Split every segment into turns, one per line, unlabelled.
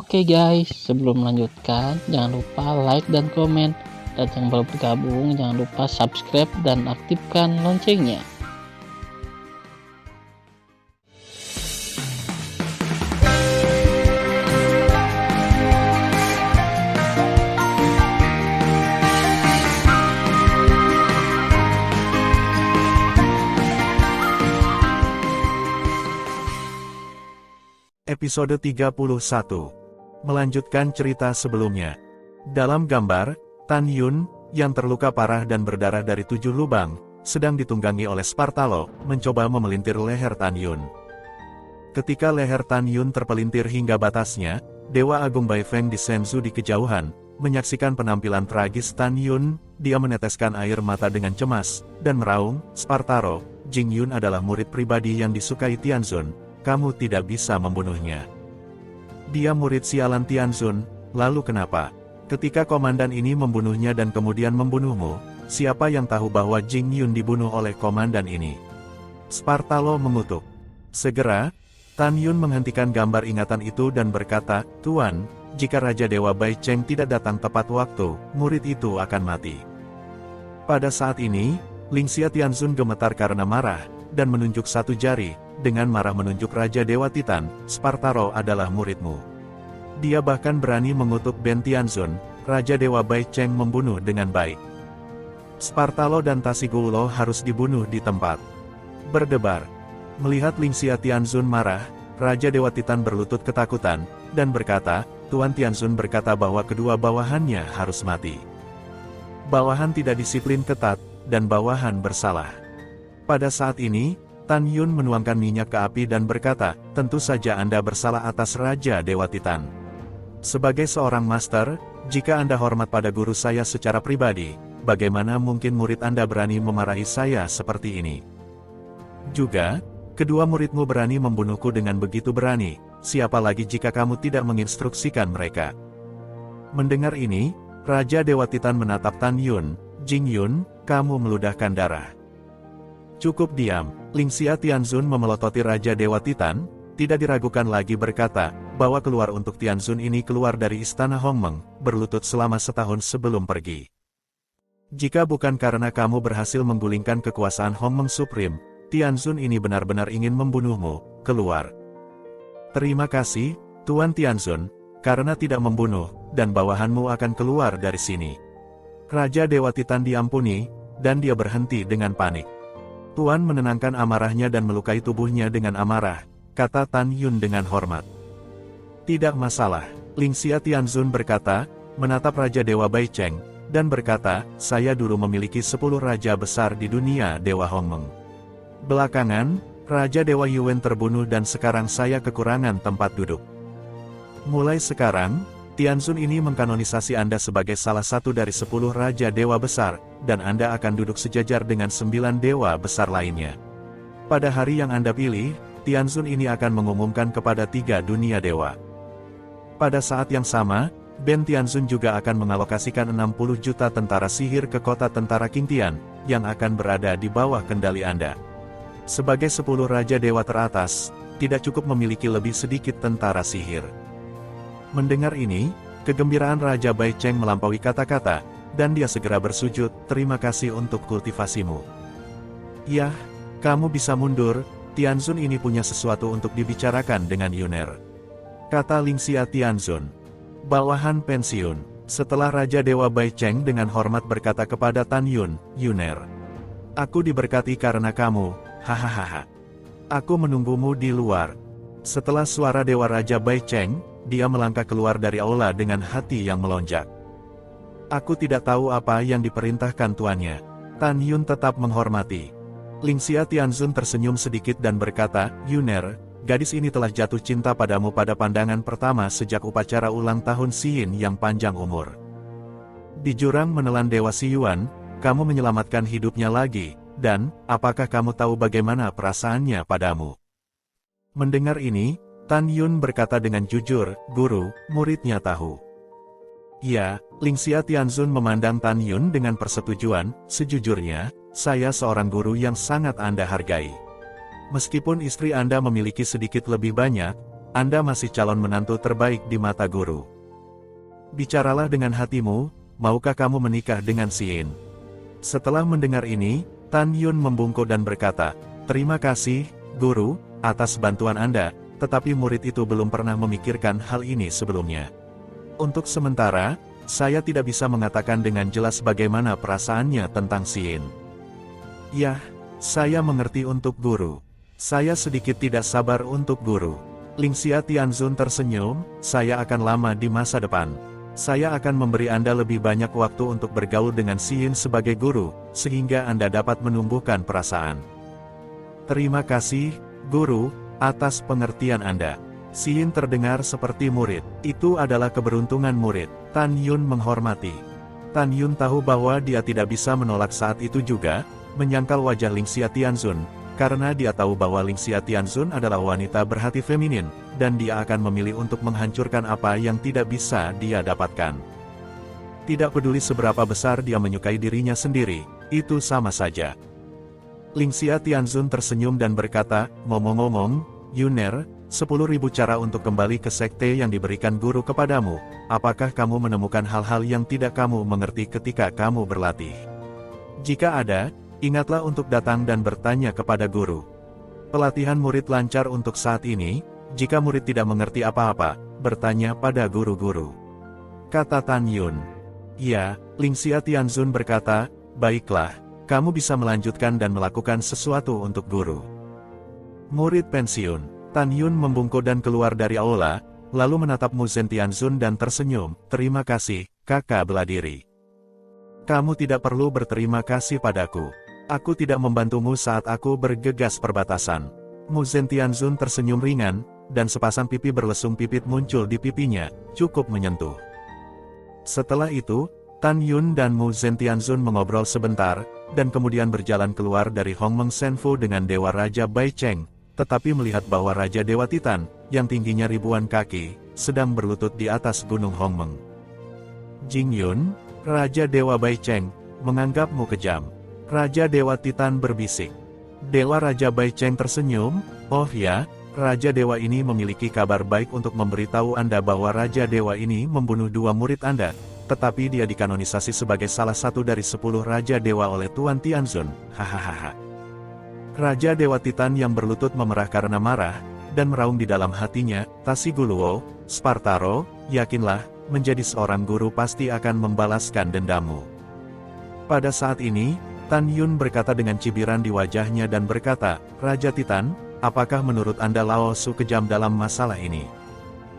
Oke guys, sebelum melanjutkan, jangan lupa like dan komen. Dan yang baru bergabung, jangan lupa subscribe dan aktifkan loncengnya.
Episode 31. Melanjutkan cerita sebelumnya. Dalam gambar, Tan Yun, yang terluka parah dan berdarah dari 7 lubang, sedang ditunggangi oleh Spartalo, mencoba memelintir leher Tan Yun. Ketika leher Tan Yun terpelintir hingga batasnya, Dewa Agung Bai Feng di Shenzhou di kejauhan, menyaksikan penampilan tragis Tan Yun. Dia meneteskan air mata dengan cemas, dan meraung, "Spartaro, Jing Yun adalah murid pribadi yang disukai Tianzun. Kamu tidak bisa membunuhnya. Dia murid sialan Tianzun, lalu kenapa? Ketika komandan ini membunuhnya dan kemudian membunuhmu, siapa yang tahu bahwa Jing Yun dibunuh oleh komandan ini?" Spartalo mengutuk. Segera, Tan Yun menghentikan gambar ingatan itu dan berkata, "Tuan, jika Raja Dewa Bai Cheng tidak datang tepat waktu, murid itu akan mati." Pada saat ini, Lingxia Tianzun gemetar karena marah, dan menunjuk satu jari, dengan marah menunjuk Raja Dewa Titan, "Spartaro adalah muridmu." Dia bahkan berani mengutuk Ben Tianzun, Raja Dewa Bai Cheng membunuh dengan baik. Spartalo dan Tasigulo harus dibunuh di tempat. Berdebar. Melihat Lingxia Tianzun marah, Raja Dewa Titan berlutut ketakutan, dan berkata, "Tuan Tianzun berkata bahwa kedua bawahannya harus mati. Bawahan tidak disiplin ketat, dan bawahan bersalah." Pada saat ini, Tan Yun menuangkan minyak ke api dan berkata, "Tentu saja Anda bersalah atas Raja Dewa Titan. Sebagai seorang master, jika Anda hormat pada guru saya secara pribadi, bagaimana mungkin murid Anda berani memarahi saya seperti ini? Juga, kedua muridmu berani membunuhku dengan begitu berani, siapa lagi jika kamu tidak menginstruksikan mereka?" Mendengar ini, Raja Dewa Titan menatap Tan Yun, "Jing Yun, kamu meludahkan darah. Cukup diam." Lingxia Tianzun memelototi Raja Dewa Titan, tidak diragukan lagi berkata, "Bawa keluar untuk Tianzun ini keluar dari istana Hongmeng, berlutut selama setahun sebelum pergi. Jika bukan karena kamu berhasil menggulingkan kekuasaan Hongmeng Supreme, Tianzun ini benar-benar ingin membunuhmu, keluar." "Terima kasih, Tuan Tianzun, karena tidak membunuh, dan bawahanmu akan keluar dari sini." Raja Dewa Titan diampuni, dan dia berhenti dengan panik. "Tuan menenangkan amarahnya dan melukai tubuhnya dengan amarah," kata Tan Yun dengan hormat. "Tidak masalah," Lingxia Tianzun berkata, menatap Raja Dewa Bai Cheng, dan berkata, "Saya dulu memiliki 10 raja besar di dunia Dewa Hongmeng. Belakangan, Raja Dewa Yuan terbunuh dan sekarang saya kekurangan tempat duduk. Mulai sekarang, Tianzun ini mengkanonisasi Anda sebagai salah satu dari 10 Raja Dewa Besar, dan Anda akan duduk sejajar dengan 9 Dewa Besar lainnya. Pada hari yang Anda pilih, Tianzun ini akan mengumumkan kepada 3 dunia dewa. Pada saat yang sama, Ben Tianzun juga akan mengalokasikan 60 juta tentara sihir ke kota tentara Qingtian, yang akan berada di bawah kendali Anda. Sebagai 10 Raja Dewa teratas, tidak cukup memiliki lebih sedikit tentara sihir." Mendengar ini, kegembiraan Raja Bai Cheng melampaui kata-kata, dan dia segera bersujud, "Terima kasih untuk kultivasimu." "Yah, kamu bisa mundur, Tianzun ini punya sesuatu untuk dibicarakan dengan Yuner," kata Lingxia Tianzun. Bawahan pensiun. Setelah Raja Dewa Bai Cheng dengan hormat berkata kepada Tan Yun, "Yuner, aku diberkati karena kamu, hahaha. Aku menunggumu di luar." Setelah suara Dewa Raja Bai Cheng, dia melangkah keluar dari aula dengan hati yang melonjak. "Aku tidak tahu apa yang diperintahkan tuannya." Tan Yun tetap menghormati. Lingxia Tianzun tersenyum sedikit dan berkata, "Yuner, gadis ini telah jatuh cinta padamu pada pandangan pertama sejak upacara ulang tahun Xiyin yang panjang umur. Di jurang menelan Dewa Xiyuan, kamu menyelamatkan hidupnya lagi, dan, apakah kamu tahu bagaimana perasaannya padamu?" Mendengar ini, Tan Yun berkata dengan jujur, "Guru, muridnya tahu." "Ya," Lingxia Tianzun memandang Tan Yun dengan persetujuan, "Sejujurnya, saya seorang guru yang sangat Anda hargai. Meskipun istri Anda memiliki sedikit lebih banyak, Anda masih calon menantu terbaik di mata guru. Bicaralah dengan hatimu, maukah kamu menikah dengan Yin? Setelah mendengar ini, Tan Yun membungkuk dan berkata, terima kasih, guru, atas bantuan Anda, tetapi murid itu belum pernah memikirkan hal ini sebelumnya. Untuk sementara, saya tidak bisa mengatakan dengan jelas bagaimana perasaannya tentang Yin. Yah, saya mengerti untuk guru. Saya sedikit tidak sabar untuk guru. Lingxia Tianzun tersenyum, saya akan lama di masa depan. Saya akan memberi Anda lebih banyak waktu untuk bergaul dengan Yin sebagai guru, sehingga Anda dapat menumbuhkan perasaan. Terima kasih, guru, atas pengertian Anda. Yin terdengar seperti murid. Itu adalah keberuntungan murid. Tan Yun menghormati. Tan Yun tahu bahwa dia tidak bisa menolak saat itu juga, menyangkal wajah Lingxia Tianzun, karena dia tahu bahwa Lingxia Tianzun adalah wanita berhati feminin, dan dia akan memilih untuk menghancurkan apa yang tidak bisa dia dapatkan. Tidak peduli seberapa besar dia menyukai dirinya sendiri, itu sama saja. Lingxia Tianzun tersenyum dan berkata, ngomong-ngomong, Yuner, 10.000 cara untuk kembali ke sekte yang diberikan guru kepadamu, apakah kamu menemukan hal-hal yang tidak kamu mengerti ketika kamu berlatih? Jika ada, ingatlah untuk datang dan bertanya kepada guru. Pelatihan murid lancar untuk saat ini, jika murid tidak mengerti apa-apa, bertanya pada guru-guru. Kata Tan Yun. Ya, Lingxia Tianzun berkata, baiklah, kamu bisa melanjutkan dan melakukan sesuatu untuk guru. Murid pensiun. Tan Yun membungkuk dan keluar dari aula, lalu menatap Mu Zhen Tianzun dan tersenyum, terima kasih, kakak bela diri. Kamu tidak perlu berterima kasih padaku. Aku tidak membantumu saat aku bergegas perbatasan. Mu Zhen Tianzun tersenyum ringan, dan sepasang pipi berlesung pipit muncul di pipinya, cukup menyentuh. Setelah itu, Tan Yun dan Mu Zhen Tianzun mengobrol sebentar, dan kemudian berjalan keluar dari Hongmeng Senfu dengan Dewa Raja Bai Cheng, tetapi melihat bahwa Raja Dewa Titan, yang tingginya ribuan kaki, sedang berlutut di atas Gunung Hongmeng. Jing Yun, Raja Dewa Bai Cheng, menganggapmu kejam. Raja Dewa Titan berbisik. Dewa Raja Bai Cheng tersenyum, oh ya, Raja Dewa ini memiliki kabar baik untuk memberitahu Anda bahwa Raja Dewa ini membunuh 2 murid Anda, tetapi dia dikanonisasi sebagai salah satu dari 10 Raja Dewa oleh Tuan Tianzun, hahaha. Raja Dewa Titan yang berlutut memerah karena marah, dan meraung di dalam hatinya, Tasiguluo, Spartaro, yakinlah, menjadi seorang guru pasti akan membalaskan dendammu. Pada saat ini, Tan Yun berkata dengan cibiran di wajahnya dan berkata, Raja Titan, apakah menurut Anda Lao Su kejam dalam masalah ini?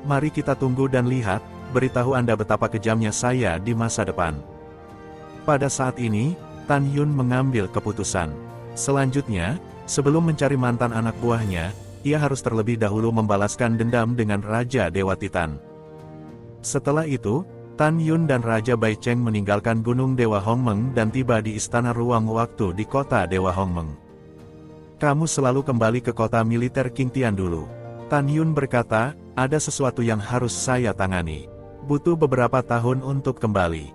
Mari kita tunggu dan lihat, beritahu Anda betapa kejamnya saya di masa depan. Pada saat ini, Tan Yun mengambil keputusan. Selanjutnya, sebelum mencari mantan anak buahnya, ia harus terlebih dahulu membalaskan dendam dengan Raja Dewa Titan. Setelah itu, Tan Yun dan Raja Bai Cheng meninggalkan Gunung Dewa Hongmeng dan tiba di Istana Ruang Waktu di kota Dewa Hongmeng. Kamu selalu kembali ke kota militer King Tian dulu. Tan Yun berkata, ada sesuatu yang harus saya tangani. Butuh beberapa tahun untuk kembali.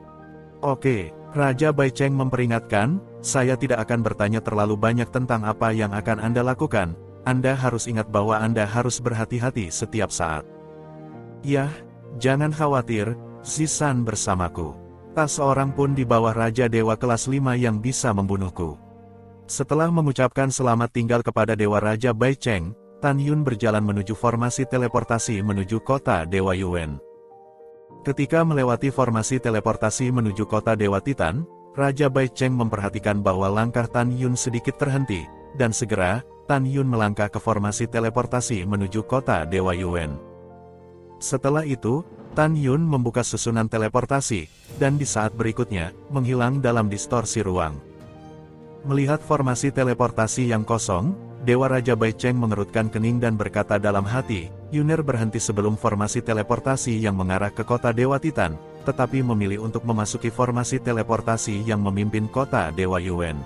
Oke, Raja Bai Cheng memperingatkan, saya tidak akan bertanya terlalu banyak tentang apa yang akan Anda lakukan. Anda harus ingat bahwa Anda harus berhati-hati setiap saat. Yah, jangan khawatir, Zisan bersamaku. Tak seorang pun di bawah Raja Dewa kelas 5 yang bisa membunuhku. Setelah mengucapkan selamat tinggal kepada Dewa Raja Bai Cheng, Tan Yun berjalan menuju formasi teleportasi menuju kota Dewa Yuan. Ketika melewati formasi teleportasi menuju kota Dewa Titan, Raja Bai Cheng memperhatikan bahwa langkah Tan Yun sedikit terhenti, dan segera, Tan Yun melangkah ke formasi teleportasi menuju kota Dewa Yuan. Setelah itu, Tan Yun membuka susunan teleportasi, dan di saat berikutnya, menghilang dalam distorsi ruang. Melihat formasi teleportasi yang kosong, Dewa Raja Bai Cheng mengerutkan kening dan berkata dalam hati, Yuner berhenti sebelum formasi teleportasi yang mengarah ke kota Dewa Titan, tetapi memilih untuk memasuki formasi teleportasi yang memimpin kota Dewa Yuan.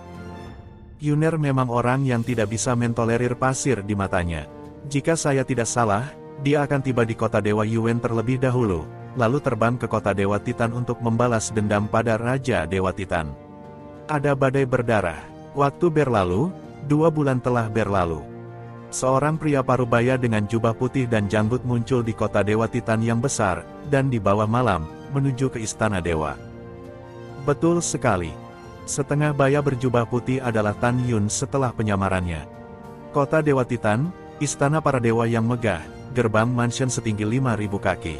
Yuner memang orang yang tidak bisa mentolerir pasir di matanya. Jika saya tidak salah, dia akan tiba di kota Dewa Yuan terlebih dahulu, lalu terbang ke kota Dewa Titan untuk membalas dendam pada Raja Dewa Titan. Ada badai berdarah. Waktu berlalu, 2 bulan telah berlalu. Seorang pria parubaya dengan jubah putih dan janggut muncul di kota Dewa Titan yang besar, dan di bawah malam, menuju ke Istana Dewa. Betul sekali. Setengah baya berjubah putih adalah Tan Yun setelah penyamarannya. Kota Dewa Titan, istana para dewa yang megah, gerbang mansion setinggi 5.000 kaki.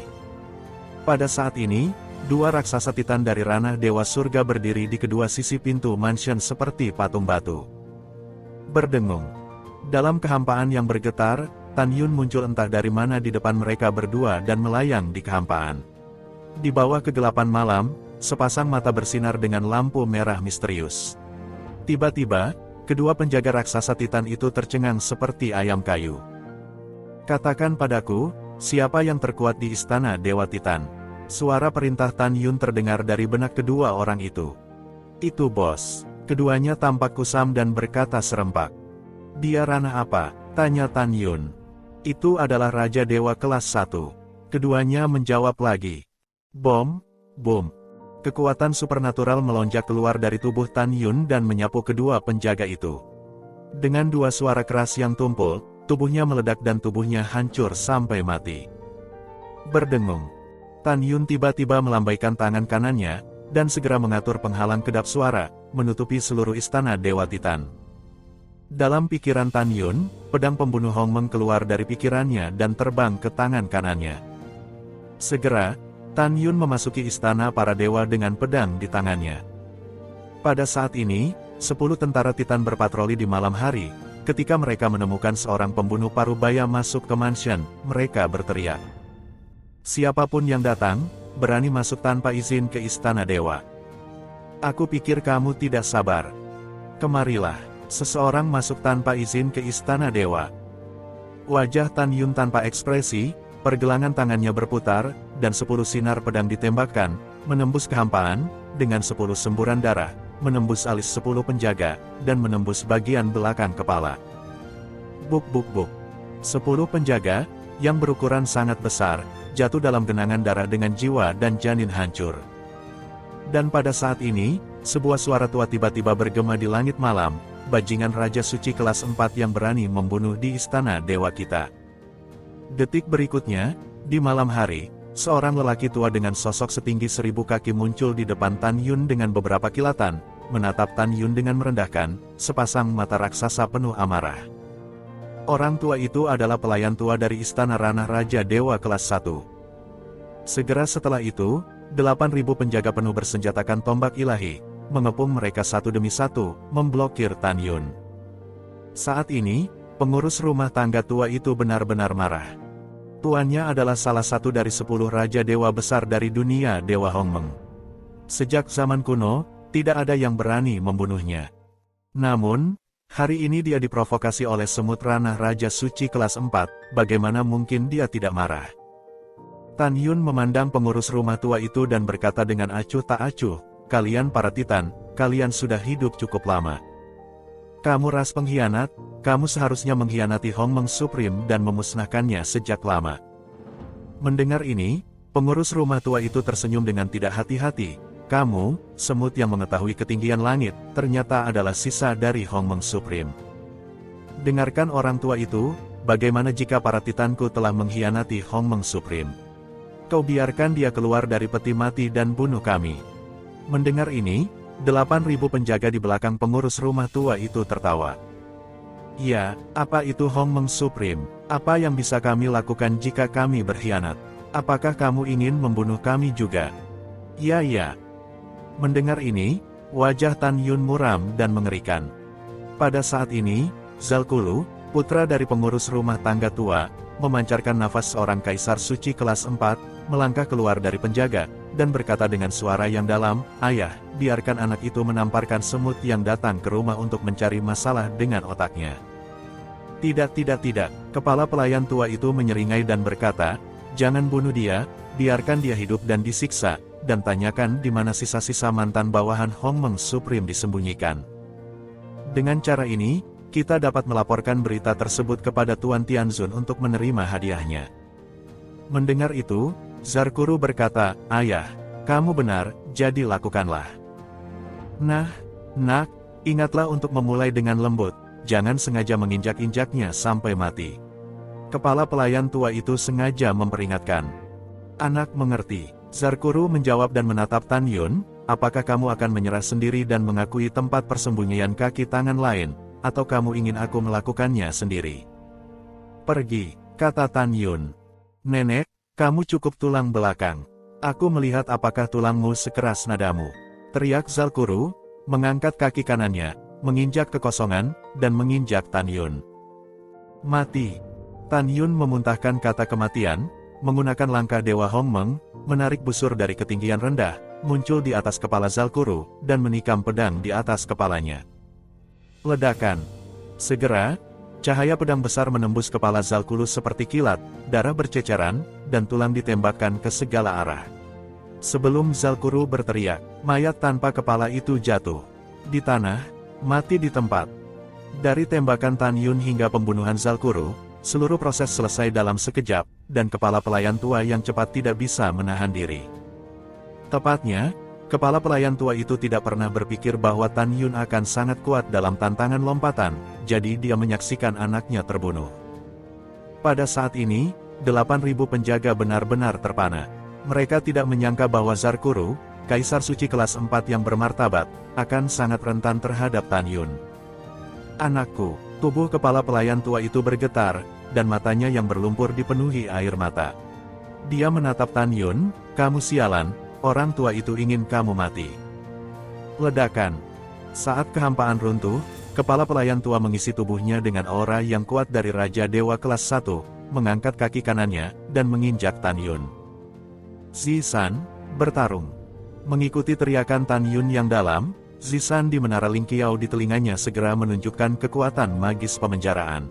Pada saat ini, dua raksasa Titan dari ranah Dewa Surga berdiri di kedua sisi pintu mansion seperti patung batu. Berdengung. Dalam kehampaan yang bergetar, Tan Yun muncul entah dari mana di depan mereka berdua dan melayang di kehampaan. Di bawah kegelapan malam, sepasang mata bersinar dengan lampu merah misterius. Tiba-tiba, kedua penjaga raksasa Titan itu tercengang seperti ayam kayu. Katakan padaku, siapa yang terkuat di istana Dewa Titan? Suara perintah Tan Yun terdengar dari benak kedua orang itu. Itu bos. Keduanya tampak kusam dan berkata serempak. Dia ranah apa? Tanya Tan Yun. Itu adalah Raja Dewa kelas 1. Keduanya menjawab lagi. Bom, bom. Kekuatan supernatural melonjak keluar dari tubuh Tan Yun dan menyapu kedua penjaga itu. Dengan dua suara keras yang tumpul, tubuhnya meledak dan tubuhnya hancur sampai mati. Berdengung. Tan Yun tiba-tiba melambaikan tangan kanannya, dan segera mengatur penghalang kedap suara, menutupi seluruh istana Dewa Titan. Dalam pikiran Tan Yun, pedang pembunuh Hong Meng keluar dari pikirannya dan terbang ke tangan kanannya. Segera, Tan Yun memasuki istana para dewa dengan pedang di tangannya. Pada saat ini, 10 tentara Titan berpatroli di malam hari. Ketika mereka menemukan seorang pembunuh parubaya masuk ke mansion, mereka berteriak. Siapapun yang datang, berani masuk tanpa izin ke istana dewa. Aku pikir kamu tidak sabar. Kemarilah. Seseorang masuk tanpa izin ke istana dewa. Wajah Tan Yun tanpa ekspresi, pergelangan tangannya berputar, dan 10 sinar pedang ditembakkan, menembus kehampaan, dengan 10 semburan darah, menembus alis 10 penjaga, dan menembus bagian belakang kepala. Buk buk buk. 10 penjaga, yang berukuran sangat besar, jatuh dalam genangan darah dengan jiwa dan janin hancur. Dan pada saat ini, sebuah suara tua tiba-tiba bergema di langit malam, bajingan Raja Suci kelas 4 yang berani membunuh di istana dewa kita. Detik berikutnya, di malam hari, seorang lelaki tua dengan sosok setinggi 1000 kaki muncul di depan Tan Yun dengan beberapa kilatan, menatap Tan Yun dengan merendahkan, sepasang mata raksasa penuh amarah. Orang tua itu adalah pelayan tua dari istana ranah Raja Dewa kelas 1. Segera setelah itu, 8.000 penjaga penuh bersenjatakan tombak ilahi, mengepung mereka satu demi satu, memblokir Tan Yun. Saat ini, pengurus rumah tangga tua itu benar-benar marah. Tuannya adalah salah satu dari 10 Raja Dewa besar dari dunia Dewa Hong Meng. Sejak zaman kuno, tidak ada yang berani membunuhnya. Namun, hari ini dia diprovokasi oleh semut ranah Raja Suci kelas 4, bagaimana mungkin dia tidak marah? Tan Yun memandang pengurus rumah tua itu dan berkata dengan acuh tak acuh, kalian para Titan, kalian sudah hidup cukup lama. Kamu ras pengkhianat, kamu seharusnya mengkhianati Hong Meng Supreme dan memusnahkannya sejak lama. Mendengar ini, pengurus rumah tua itu tersenyum dengan tidak hati-hati. Kamu, semut yang mengetahui ketinggian langit, ternyata adalah sisa dari Hong Meng Supreme. Dengarkan orang tua itu, bagaimana jika para Titanku telah mengkhianati Hong Meng Supreme? Kau biarkan dia keluar dari peti mati dan bunuh kami. Mendengar ini, 8.000 penjaga di belakang pengurus rumah tua itu tertawa. Ya, apa itu Hong Meng Supreme? Apa yang bisa kami lakukan jika kami berkhianat? Apakah kamu ingin membunuh kami juga? Ya. Mendengar ini, wajah Tan Yun muram dan mengerikan. Pada saat ini, Zalkulu, putra dari pengurus rumah tangga tua, memancarkan nafas seorang kaisar suci kelas 4, melangkah keluar dari penjaga, dan berkata dengan suara yang dalam, Ayah, biarkan anak itu menamparkan semut yang datang ke rumah untuk mencari masalah dengan otaknya. Tidak, kepala pelayan tua itu menyeringai dan berkata, jangan bunuh dia, biarkan dia hidup dan disiksa, dan tanyakan di mana sisa-sisa mantan bawahan Hong Meng Supreme disembunyikan. Dengan cara ini, kita dapat melaporkan berita tersebut kepada Tuan Tianzun untuk menerima hadiahnya. Mendengar itu, Zarkuru berkata, Ayah, kamu benar, jadi lakukanlah. Nah, nak, ingatlah untuk memulai dengan lembut, jangan sengaja menginjak-injaknya sampai mati. Kepala pelayan tua itu sengaja memperingatkan. Anak mengerti. Zarkuru menjawab dan menatap Tan Yun, apakah kamu akan menyerah sendiri dan mengakui tempat persembunyian kaki tangan lain, atau kamu ingin aku melakukannya sendiri? Pergi, kata Tan Yun. Nenek, kamu cukup tulang belakang. Aku melihat apakah tulangmu sekeras nadamu. Teriak Zarkuru, mengangkat kaki kanannya, menginjak kekosongan, dan menginjak Tan Yun. Mati. Tan Yun memuntahkan kata kematian, menggunakan langkah Dewa Hongmeng, menarik busur dari ketinggian rendah, muncul di atas kepala Zarkuru, dan menikam pedang di atas kepalanya. Ledakan. Segera, cahaya pedang besar menembus kepala Zarkuru seperti kilat, darah berceceran, dan tulang ditembakkan ke segala arah. Sebelum Zarkuru berteriak, mayat tanpa kepala itu jatuh di tanah, mati di tempat. Dari tembakan Tan Yun hingga pembunuhan Zarkuru, seluruh proses selesai dalam sekejap, dan kepala pelayan tua yang cepat tidak bisa menahan diri. Tepatnya, kepala pelayan tua itu tidak pernah berpikir bahwa Tan Yun akan sangat kuat dalam tantangan lompatan, jadi dia menyaksikan anaknya terbunuh. Pada saat ini, 8.000 penjaga benar-benar terpana. Mereka tidak menyangka bahwa Zarkuru, Kaisar Suci kelas 4 yang bermartabat, akan sangat rentan terhadap Tan Yun. Anakku, tubuh kepala pelayan tua itu bergetar, dan matanya yang berlumpur dipenuhi air mata. Dia menatap Tan Yun, kamu sialan, orang tua itu ingin kamu mati. Ledakan. Saat kehampaan runtuh, kepala pelayan tua mengisi tubuhnya dengan aura yang kuat dari Raja Dewa kelas 1, mengangkat kaki kanannya, dan menginjak Tan Yun. Zisan, bertarung. Mengikuti teriakan Tan Yun yang dalam, Zisan di menara Lingqiao di telinganya segera menunjukkan kekuatan magis pemenjaraan.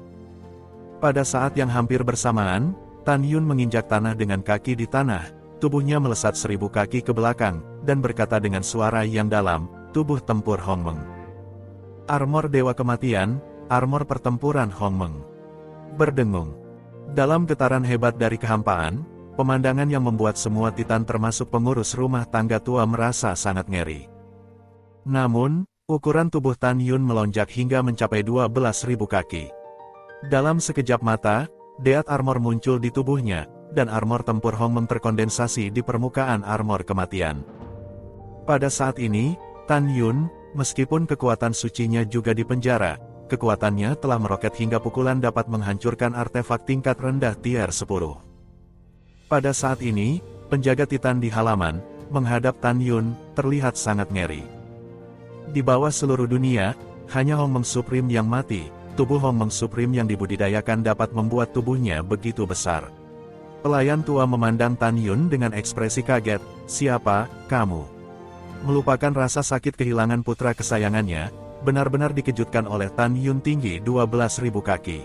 Pada saat yang hampir bersamaan, Tan Yun menginjak tanah dengan kaki di tanah, tubuhnya melesat 1000 kaki ke belakang, dan berkata dengan suara yang dalam, tubuh tempur Hongmeng. Armor Dewa Kematian, armor pertempuran Hongmeng. Berdengung. Dalam getaran hebat dari kehampaan, pemandangan yang membuat semua titan termasuk pengurus rumah tangga tua merasa sangat ngeri. Namun, ukuran tubuh Tan Yun melonjak hingga mencapai 12.000 kaki. Dalam sekejap mata, Deat Armor muncul di tubuhnya, dan armor tempur Hongmeng terkondensasi di permukaan armor kematian. Pada saat ini, Tan Yun, meskipun kekuatan sucinya juga dipenjara, kekuatannya telah meroket hingga pukulan dapat menghancurkan artefak tingkat rendah tier 10. Pada saat ini, penjaga Titan di halaman, menghadap Tan Yun, terlihat sangat ngeri. Di bawah seluruh dunia, hanya Hongmeng Supreme yang mati, tubuh Hongmeng Supreme yang dibudidayakan dapat membuat tubuhnya begitu besar. Pelayan tua memandang Tan Yun dengan ekspresi kaget, siapa, kamu? Melupakan rasa sakit kehilangan putra kesayangannya, benar-benar dikejutkan oleh Tan Yun tinggi 12.000 kaki.